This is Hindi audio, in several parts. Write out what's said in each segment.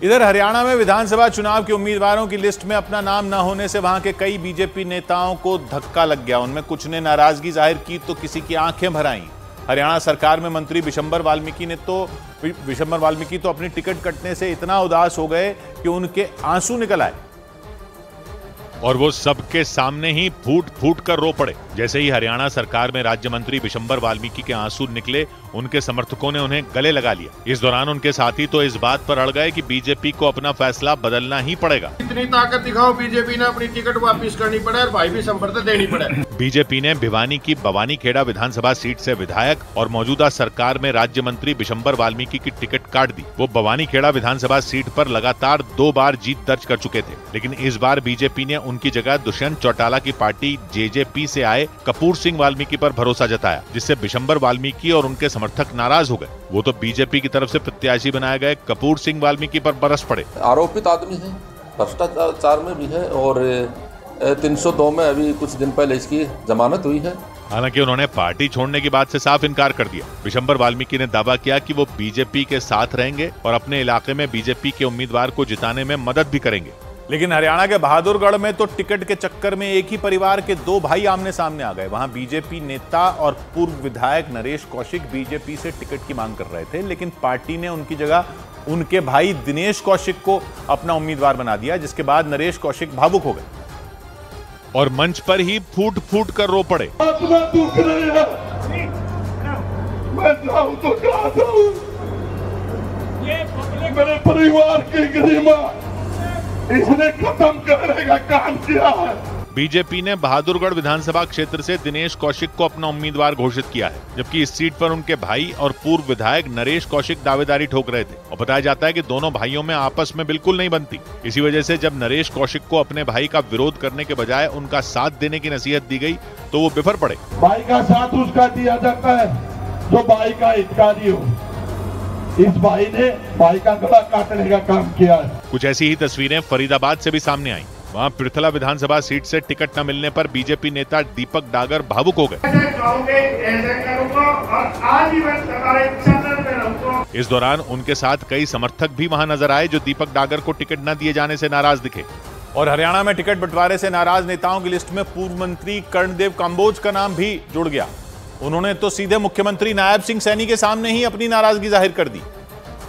इधर हरियाणा में विधानसभा चुनाव के उम्मीदवारों की लिस्ट में अपना नाम न होने से वहां के कई बीजेपी नेताओं को धक्का लग गया। उनमें कुछ ने नाराजगी जाहिर की तो किसी की आंखें भर आईं। हरियाणा सरकार में मंत्री विशंबर वाल्मीकि तो अपनी टिकट कटने से इतना उदास हो गए कि उनके आंसू निकल आए और वो सबके सामने ही फूट फूट कर रो पड़े। जैसे ही हरियाणा सरकार में राज्य मंत्री विशंबर वाल्मीकि के आंसू निकले, उनके समर्थकों ने उन्हें गले लगा लिया। इस दौरान उनके साथी तो इस बात पर अड़ गए कि बीजेपी को अपना फैसला बदलना ही पड़ेगा। इतनी ताकत दिखाओ, बीजेपी ने अपनी टिकट वापस करनी पड़े और भाई भी संपर्क देनी पड़े। बीजेपी ने भिवानी की बवानीखेड़ा विधानसभा सीट से विधायक और मौजूदा सरकार में राज्य मंत्री विशंबर वाल्मीकि की टिकट काट दी। वो बवानीखेड़ा विधानसभा सीट पर लगातार 2 बार जीत दर्ज कर चुके थे, लेकिन इस बार बीजेपी ने उनकी जगह दुष्यंत चौटाला की पार्टी जेजेपी से आए कपूर सिंह वाल्मीकि पर भरोसा जताया, जिससे विशंबर वाल्मीकि और उनके समर्थक नाराज हो गए। वो तो बीजेपी की तरफ से प्रत्याशी बनाए गए कपूर सिंह वाल्मीकि पर बरस पड़े। आरोपित आदमी है, भ्रष्टाचार में भी है और 302 में अभी कुछ दिन पहले इसकी जमानत हुई है। हालांकि उन्होंने पार्टी छोड़ने की बात से साफ इनकार कर दिया। विशंबर वाल्मीकि ने दावा किया कि वो बीजेपी के साथ रहेंगे और अपने इलाके में बीजेपी के उम्मीदवार को जिताने में मदद भी करेंगे। लेकिन हरियाणा के बहादुरगढ़ में तो टिकट के चक्कर में एक ही परिवार के 2 भाई आमने सामने आ गए। वहां बीजेपी नेता और पूर्व विधायक नरेश कौशिक बीजेपी से टिकट की मांग कर रहे थे, लेकिन पार्टी ने उनकी जगह उनके भाई दिनेश कौशिक को अपना उम्मीदवार बना दिया, जिसके बाद नरेश कौशिक भावुक हो गए और मंच पर ही फूट फूट कर रो पड़े। मेरे परिवार की गरिमा इसने खत्म करने का काम किया है। बीजेपी ने बहादुरगढ़ विधानसभा क्षेत्र से दिनेश कौशिक को अपना उम्मीदवार घोषित किया है, जबकि इस सीट पर उनके भाई और पूर्व विधायक नरेश कौशिक दावेदारी ठोक रहे थे। और बताया जाता है कि दोनों भाइयों में आपस में बिल्कुल नहीं बनती। इसी वजह से जब नरेश कौशिक को अपने भाई का विरोध करने के बजाय उनका साथ देने की नसीहत दी गई तो वो बिफर पड़े। भाई का साथ उसका दिया जाता है जो भाई का हितकारी हो। इस भाई ने भाई का गला काटने का काम किया है। कुछ ऐसी ही तस्वीरें फरीदाबाद से भी सामने आई। वहां पृथला विधानसभा सीट से टिकट न मिलने पर बीजेपी नेता दीपक डागर भावुक हो गए। इस दौरान उनके साथ कई समर्थक भी वहां नजर आए जो दीपक डागर को टिकट न दिए जाने से नाराज दिखे। और हरियाणा में टिकट बंटवारे से नाराज नेताओं की लिस्ट में पूर्व मंत्री कर्णदेव कांबोज का नाम भी जुड़ गया। उन्होंने तो सीधे मुख्यमंत्री नायब सिंह सैनी के सामने ही अपनी नाराजगी जाहिर कर दी।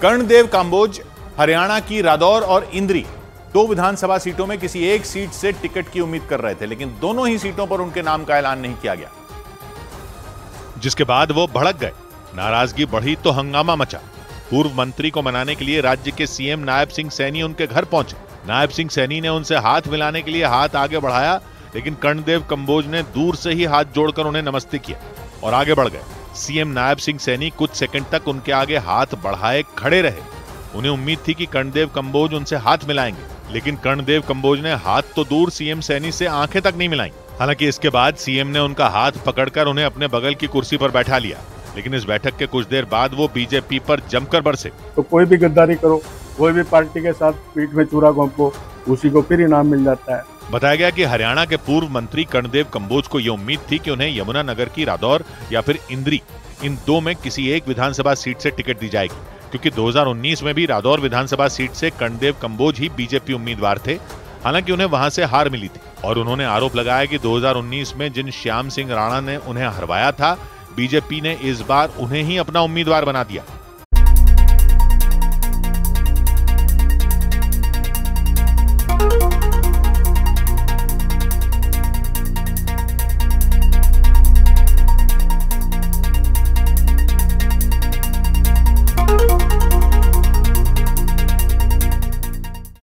कर्णदेव कांबोज हरियाणा की रादौर और इंद्री 2 विधानसभा सीटों में किसी एक सीट से टिकट की उम्मीद कर रहे थे, लेकिन दोनों ही सीटों पर उनके नाम का ऐलान नहीं किया गया, जिसके बाद वो भड़क गए। नाराजगी बढ़ी तो हंगामा मचा। पूर्व मंत्री को मनाने के लिए राज्य के सीएम नायब सिंह सैनी उनके घर पहुंचे। नायब सिंह सैनी ने उनसे हाथ मिलाने के लिए हाथ आगे बढ़ाया, लेकिन कर्णदेव कांबोज ने दूर से ही हाथ जोड़कर उन्हें नमस्ते किया और आगे बढ़ गए। सीएम नायब सिंह सैनी कुछ सेकंड तक उनके आगे हाथ बढ़ाए खड़े रहे। उन्हें उम्मीद थी कि कर्णदेव कांबोज उनसे हाथ मिलाएंगे, लेकिन कर्णदेव कांबोज ने हाथ तो दूर सीएम सैनी से आंखें तक नहीं मिलाई। हालांकि इसके बाद सीएम ने उनका हाथ पकड़कर उन्हें अपने बगल की कुर्सी पर बैठा लिया, लेकिन इस बैठक के कुछ देर बाद वो बीजेपी पर जमकर बरसे। तो कोई भी गद्दारी करो, कोई भी पार्टी के साथ पीठ में चूरा घोंपो, उसी को फिर इनाम मिल जाता है। बताया गया कि हरियाणा के पूर्व मंत्री कर्णदेव कांबोज को यह उम्मीद थी कि उन्हें यमुनानगर की रादौर या फिर इंद्री, इन 2 में किसी एक विधानसभा सीट से टिकट दी जाएगी, क्योंकि 2019 में भी रादौर विधानसभा सीट से कर्णदेव कांबोज ही बीजेपी उम्मीदवार थे। हालांकि उन्हें वहां से हार मिली थी और उन्होंने आरोप लगाया कि 2019 में जिन श्याम सिंह राणा ने उन्हें हरवाया था, बीजेपी ने इस बार उन्हें ही अपना उम्मीदवार बना दिया।